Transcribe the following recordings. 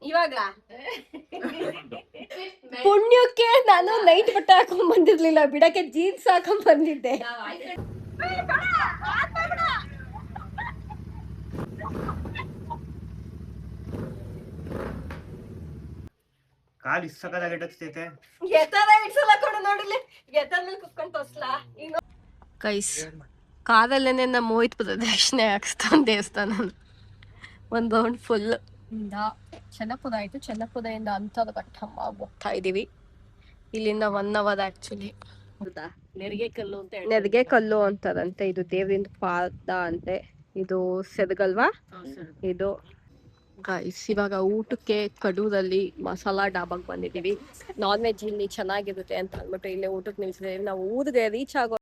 ಇವಾಗ ಪುಣ್ಯಕ್ಕೆ ನಾನು ನೈಟ್ ಬಟ್ಟೆ ಹಾಕೊಂಡ್ ಬಂದಿರ್ಲಿಲ್ಲ, ಬಿಡಕ್ಕೆ ಜೀನ್ಸ್ ಹಾಕೊಂಡ್ ಬಂದಿದ್ದೆ. ಕಾಲು ಇಷ್ಟಕದಾಗ ಇಡಸ್ತೈತೆ ಎತ್ತದ ಇಡ್ಸಲ್ಲ ಕೊಡ ನೋಡಿಲಿ, ಎತ್ತದ ಮೇಲೆ ಕುತ್ಕೊಂಡ್ ತೋರ್ಸ್ಲಾ ಕೈಸ್. ಕಾದಲ್ಲೇನೆ ನಮ್ಮ ಮೋಹಿತ್ ಪ್ರದಕ್ಷಿಣೆ ಹಾಕ್ಸ್ತಾನ ದೇವಸ್ಥಾನ ಒಂದ್ ರೌಂಡ್ ಫುಲ್ ಇಂದ ಚೆನ್ನಪುರ ಆಯ್ತು. ಚೆನ್ನಪುರದಿಂದ ಅಂತರಘಟ್ಟಮ್ಮ ಹೋಗ್ತಾ ಇದೀವಿ. ಇಲ್ಲಿಂದ 1 ಅವರ್ ಆಕ್ಚುಲಿ. ನೆರಿಗೆ ಕಲ್ಲು ಅಂತಾರಂತೆ. ಇದು ದೇವ್ರಿಂದ ಪಾದ ಅಂತೆ. ಇದು ಸೆದಗಲ್ವಾ ಇದು ಗೈಸ್. ಇವಾಗ ಊಟಕ್ಕೆ ಕಡೂರಲ್ಲಿ ಮಸಾಲಾ ಡಾಬಾಗ್ ಬಂದಿದ್ದೀವಿ. ನಾನ್ ವೆಜ್ ಇಲ್ಲಿ ಚೆನ್ನಾಗಿರುತ್ತೆ ಅಂತ ಅಂದ್ಬಿಟ್ಟು ಇಲ್ಲೇ ಊಟಕ್ಕೆ ನಿಲ್ಸಿದ್ದೀವಿ. ನಾವು ಊರಿಗೆ ರೀಚ್ ಆಗೋ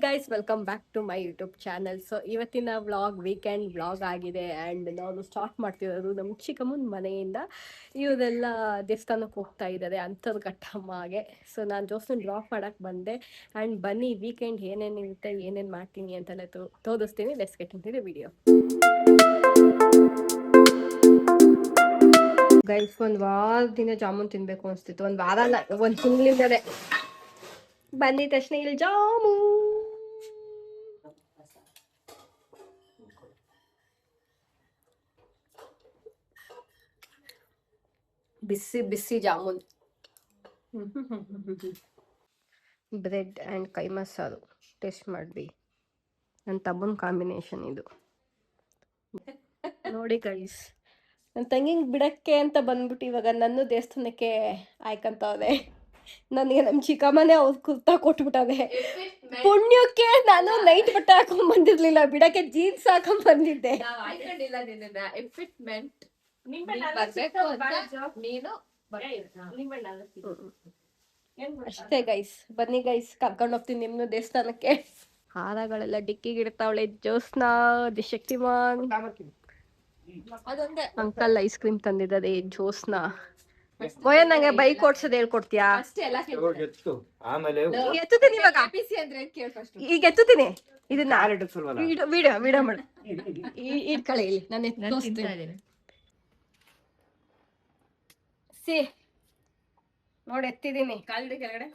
guys, welcome back to my YouTube channel. So ಇವತ್ತಿನ ವ್ಲಾಗ್ ವೀಕೆಂಡ್ ವ್ಲಾಗ್ ಆಗಿದೆ. ಆ್ಯಂಡ್ ನಾವು ಸ್ಟಾರ್ಟ್ ಮಾಡ್ತಿರೋದು ನಮ್ಮ ಚಿಕ್ಕಮ್ಮನ ಮನೆಯಿಂದ. ಇವರೆಲ್ಲ ದೇವಸ್ಥಾನಕ್ಕೆ ಹೋಗ್ತಾ ಇದ್ದಾರೆ ಅಂತರಘಟ್ಟಮ್ಮಗೆ. ಸೊ ನಾನು ಜೋಸ್ನ ಡ್ರಾಪ್ ಮಾಡೋಕ್ಕೆ ಬಂದೆ. ಆ್ಯಂಡ್ ಬನ್ನಿ ವೀಕೆಂಡ್ ಏನೇನು ಇರುತ್ತೆ, ಏನೇನು ಮಾಡ್ತೀನಿ ಅಂತೆಲ್ಲ ತೋರಿಸ್ತೀನಿ. Let's get into the video. Guys, ಒಂದು ವಾರದಿಂದ ಜಾಮೂನ್ ತಿನ್ಬೇಕು ಅನಿಸ್ತಿತ್ತು. ಒಂದು ವಾರ ಅಲ್ಲ, ಒಂದು ತಿಂಗಳಿಂದಲೇ. ಬಂದಿದ ತಕ್ಷಣ ಇಲ್ಲಿ ಜಾಮೂನ್, ಬಿಸಿ ಬಿಸಿ ಜಾಮೂನ್, ಬ್ರೆಡ್ ಆ್ಯಂಡ್ ಕೈಮಾ ಸಾರು ಟೇಸ್ಟ್ ಮಾಡಿ. ನನ್ನ ತಮ್ಮನ ಕಾಂಬಿನೇಷನ್ ಇದು ನೋಡಿ ಗೈಸ್. ನನ್ನ ತಂಗಿಂಗ್ ಬಿಡಕ್ಕೆ ಅಂತ ಬಂದ್ಬಿಟ್ಟು ಇವಾಗ ನನ್ನ ದೇವಸ್ಥಾನಕ್ಕೆ ಆಯ್ಕಂತವ್ರೆ. ನನಗೆ ನಮ್ಮ ಚಿಕ್ಕಮ್ಮನೇ ಅವ್ರು ಕುರ್ತಾ ಕೊಟ್ಬಿಟ್ಟದೆ. ಪುಣ್ಯಕ್ಕೆ ನಾನು ನೈಟ್ ಬಟ್ಟೆ ಹಾಕೊಂಡ್ ಬಂದಿರ್ಲಿಲ್ಲ, ಬಿಡಕ್ಕೆ ಜೀನ್ಸ್ ಹಾಕೊಂಡ್ ಬಂದಿದ್ದೆ. ಅಷ್ಟೇ ಗೈಸ್. ಬನ್ನಿ ಗೈಸ್, ಕರ್ಕೊಂಡು ಹೋಗ್ತೀನಿ ನಿಮ್ನು ದೇವಸ್ಥಾನಕ್ಕೆ. ಹಾರಗಳೆಲ್ಲ ಡಿಕ್ಕಿಗಿಡ್ತಾವಳೆ Josna. Shaktimaan uncle ice cream ತಂದಿದ್ದಾರೆ. ಜೋಸ್ನಾ ಗೋಯ, ನಂಗೆ ಬೈಕ್ ಓಡ್ಸೋದ್ ಹೇಳ್ಕೊಡ್ತೀಯಾ? ಎತ್ತುತ್ತೀನಿ ಇವಾಗ, ಈಗ ಎತ್ತುತ್ತೀನಿ. ಇದನ್ನ ವಿಡಿಯೋ ವಿಡಿಯೋ ಮಾಡಿ ಇಟ್ಕೊಳ್ಳಿ. ಇಲ್ಲಿ ನಾನು ತೋರಿಸ್ತೀನಿ. ಸಿ ನೋಡಿ, ಎತ್ತಿದೀನಿ. ಕಾಲಿಡಿ ಕೆಳಗಡೆ.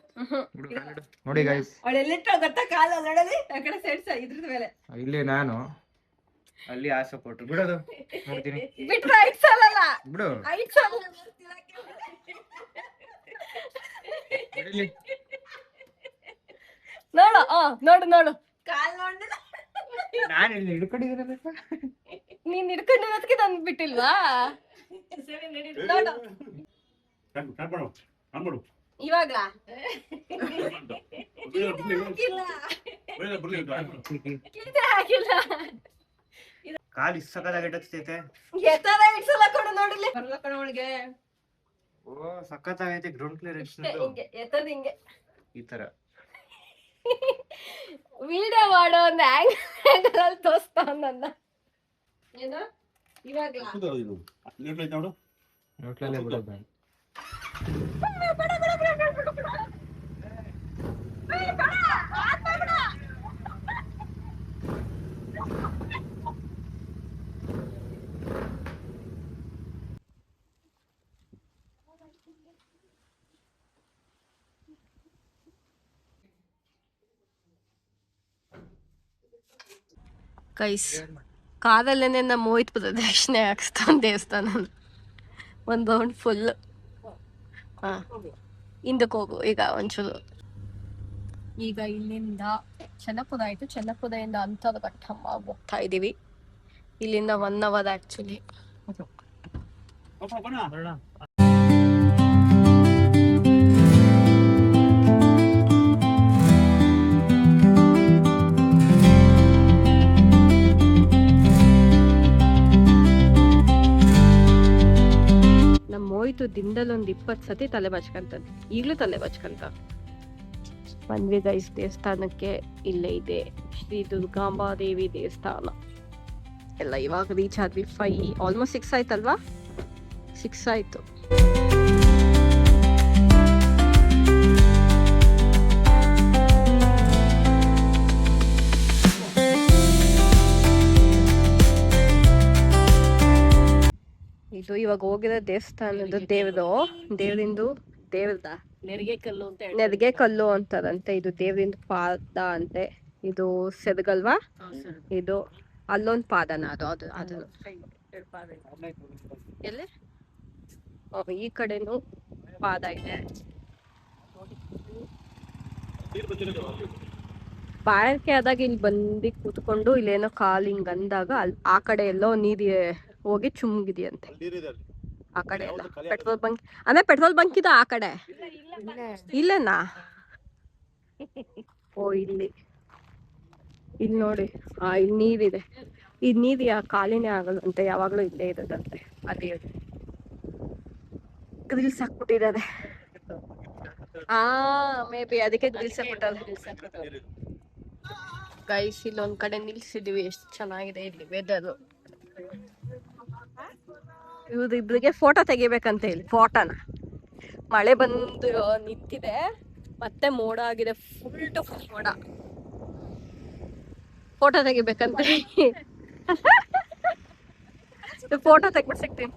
ನೋಡಿ ಗೈಸ್, ಅವಳು ಎಲ್ಲಿಟ್ಟು ಗೊತ್ತಾ? ಕಾಲು ನೋಡಲಿ ಆ ಕಡೆ ಸೈಡ್ ಇದ್ರದ ಮೇಲೆ. ಇಲ್ಲಿ ನಾನು ಅಲ್ಲಿ ಆಸೆ ಕೊಟ್ಟು ಬಿಡೋದು ನೋಡ್ತೀನಿ. ಬಿಟ್ರೆ ಐಟ್ಸಲ್ಲ ಬಿಡು, ಐಟ್ಸಲ್ಲ. ನೋಡು ನೋಡು ನೋಡು, ಕಾಲ್ ನೋಡಿಲ್ಲ. ನಾನು ಇಲ್ಲಿ ಹಿಡ್ಕೊಂಡಿದ್ದೀನಲ್ಲ. ನೀನ್ ಹಿಡ್ಕೊಂಡಿರೋದಕ್ಕೆ ನನ್ ಬಿಟ್ಟಿಲ್ವಾ? ನೋಡು ಇವಾಗ ಕಾಲು ಇಷ್ಟಕದಾಗ ಇಡಸ್ತೈತೆ. ಎತ್ತದ ಇಡ್ಸಲ್ಲ ಕೊಡು ನೋಡಿಲಿ. ಬರಲ್ಲ ಕಣ ಅವಳಿಗೆ. ಓ ಸಖತ್ತಾಗೈತೆ. ಗ್ರೌಂಡ್ ಕ್ಲಿಯರ್ ಹಿಂಗೆ ಎತ್ತದ ಹಿಂಗೆ ಈ ತರ ವಿಡಿಯೋ ಮಾಡೋ ಒಂದು ಆಂಗಲ್ ಅಲ್ಲಿ ತೋರಿಸ್ತಾ ನನ್ನ. ಏನು ಇವಾಗ ನೋಟ್ಲಲ್ಲೇ ಬಿಡೋದು. ಕೈಸ್, ಕಾದಲ್ಲೇನೆ ನಮ್ಮ ಮೋಹಿತ್ ಪ್ರದಕ್ಷಿಣೆ ಹಾಕ್ಸ್ತಾನ ದೇವಸ್ಥಾನ. ಒಂದು ರೌಂಡ್ ಫುಲ್. ಹಿಂದಕ್ಕೆ ಹೋಗು ಈಗ ಒಂಚೂರು. ಈಗ ಇಲ್ಲಿಂದ ಚೆನ್ನಪುರ ಆಯ್ತು. ಚೆನ್ನಪುರದಿಂದ ಅಂತರಘಟ್ಟಮ್ಮ ಹೋಗ್ತಾ ಇದೀವಿ. ಇಲ್ಲಿಂದ 1 ಅವರ್ ಆಕ್ಚುಲಿ. ನಮ್ಮ ಮೋಹಿತು ದಿನದಲ್ಲಿ ಒಂದು 20 ಸತಿ ತಲೆ ಬಚ್ಕಂತದ್ದು. ಈಗಲೂ ತಲೆ ಬಚ್ಕಂತ ಬಂದ್ವಿ ಗೈಸ್ ದೇವಸ್ಥಾನಕ್ಕೆ. ಇಲ್ಲೇ ಇದೆ ಶ್ರೀ ದುರ್ಗಾಂಬಾ ದೇವಿ ದೇವಸ್ಥಾನ. ಎಲ್ಲ ಇವಾಗ ರೀಚ್ ಆದ್ವಿ. 5 ಆಲ್ಮೋಸ್ಟ್ 6 ಆಯ್ತಲ್ವಾ? 6 ಆಯ್ತು. ಇವಾಗ ಹೋಗಿರೋ ದೇವಸ್ಥಾನದ ದೇವ್ರಿಂದು ನೆರಿಗೆ ಕಲ್ಲು ಅಂತ ಹೇಳ್ತಾರೆ. ನೆರಿಗೆ ಕಲ್ಲು ಅಂತಾರಂತೆ. ಇದು ದೇವ್ರಿಂದ ಪಾದ ಅಂತೆ. ಇದು ಸೆದಗಲ್ವಾ? ಇದು ಅಲ್ಲೊಂದ್ ಪಾದನ ಅದು ಎಲ್ಲಿ ಈ ಕಡೆನೂ ಪಾದ ಇದೆ. ಬಾಯಾರಿಕೆ ಆದಾಗ ಇಲ್ಲಿ ಬಂದು ಕೂತ್ಕೊಂಡು ಇಲ್ಲೇನೋ ಕಾಲ್ ಹಿಂಗ್ ಅಂದಾಗ ಆ ಕಡೆ ಎಲ್ಲೋ ನೀರಿ ಹೋಗಿ ಚುಮ್ಗಿದೆಯಂತೆ. ಆ ಕಡೆ ಎಲ್ಲ ಪೆಟ್ರೋಲ್ ಬಂಕ್ ಅಂದ್ರೆ ಪೆಟ್ರೋಲ್ ಬಂಕ್ ಇದೆ ಆ ಕಡೆ. ಇಲ್ಲೇನಾ? ಓ ಇಲ್ಲಿ ನೋಡಿ. ಇಲ್ಲಿ ನೀರಿದೆ. ಈ ನೀರು ಖಾಲಿನೇ ಆಗಲ್ಲಂತೆ, ಯಾವಾಗ್ಲೂ ಇಲ್ಲೇ ಇರೋದಂತೆ. ಅದೇ ಗ್ರಿಲ್ಸ್ ಹಾಕ್ಬಿಟ್ಟಿದ್ದಾರೆ. ಮೇ ಬಿ ಅದಕ್ಕೆ ಗ್ರಿಲ್ಸ್ ಹಾಕ್ಬಿಟ್ಟಾರೆ. ಗೈಸ್ ಇಲ್ಲೊಂದ್ ಕಡೆ ನಿಲ್ಸಿದೀವಿ. ಎಷ್ಟು ಚೆನ್ನಾಗಿದೆ ಇಲ್ಲಿ ವೆದರ್. ಇವ್ರಿಬ್ರಿಗೆ ಫೋಟೋ ತೆಗಿಬೇಕಂತ ಹೇಳಿ ಫೋಟೋನ. ಮಳೆ ಬಂದು ನಿಂತಿದೆ, ಮತ್ತೆ ಮೋಡ ಆಗಿದೆ, ಫುಲ್ ಟು ಫುಲ್ ಮೋಡ. ಫೋಟೋ ತೆಗಿಬೇಕಂತ ಫೋಟೋ ತೆಗ್ಬಿಟ್ಟು ಸಿಗ್ತೀನಿ.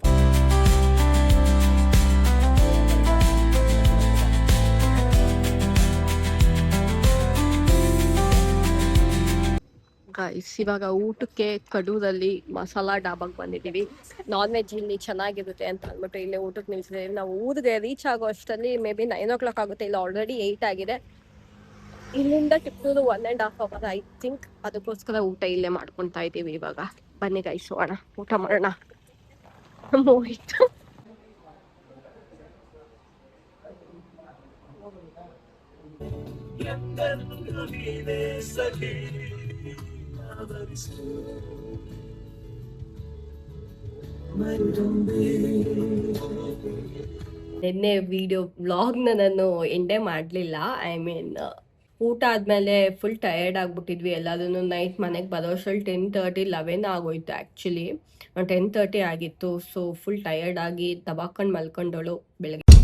ಗೈಸ್ ಇವಾಗ ಊಟಕ್ಕೆ ಕಡೂರಲ್ಲಿ ಮಸಾಲಾ ಡಾಬಾಗ್ ಬಂದಿದ್ದೀವಿ. ನಾನ್ ವೆಜ್ ಇಲ್ಲಿ ಚೆನ್ನಾಗಿರುತ್ತೆ ಅಂತ ಅಂದ್ಬಿಟ್ಟು ಇಲ್ಲಿ ಊಟಕ್ಕೆ ನಿಲ್ಸಿದ್ದೀವಿ. ನಾವು ಊರಿಗೆ ರೀಚ್ ಆಗೋ ಅಷ್ಟರಲ್ಲಿ ಮೇ ಬಿ 9 o'clock ಆಗುತ್ತೆ. ಇಲ್ಲ ಆಲ್ರೆಡಿ 8 ಆಗಿದೆ. ಇಲ್ಲಿಂದ ಕಿತ್ತೂರು 1.5 hour ಐ ಥಿಂಕ್. ಅದಕ್ಕೋಸ್ಕರ ಊಟ ಇಲ್ಲೇ ಮಾಡ್ಕೊತಾ ಇದ್ದೀವಿ. ಇವಾಗ ಬನ್ನಿ ಗೈಸ್ ಹೋಗೋಣ, ಊಟ ಮಾಡೋಣ. ಮೋಹಿತ್ ನಿನ್ನೆ ವ್ಲಾಗ್ನ ನಾನು ಎಂಡೇ ಮಾಡಲಿಲ್ಲ. ಐ ಮೀನ್ ಊಟ ಆದಮೇಲೆ ಫುಲ್ ಟಯರ್ಡ್ ಆಗಿಬಿಟ್ಟಿದ್ವಿ ಎಲ್ಲದೂ. ನೈಟ್ ಮನೆಗೆ ಬರೋಷ್ಟರಲ್ಲಿ 10:30 11 ಆಗೋಯ್ತು. ಆ್ಯಕ್ಚುಲಿ 10:30 ಆಗಿತ್ತು. ಸೊ ಫುಲ್ ಟಯರ್ಡ್ ಆಗಿ ದಬಾಕೊಂಡು ಮಲ್ಕೊಂಡೋಳು. ಬೆಳಗ್ಗೆ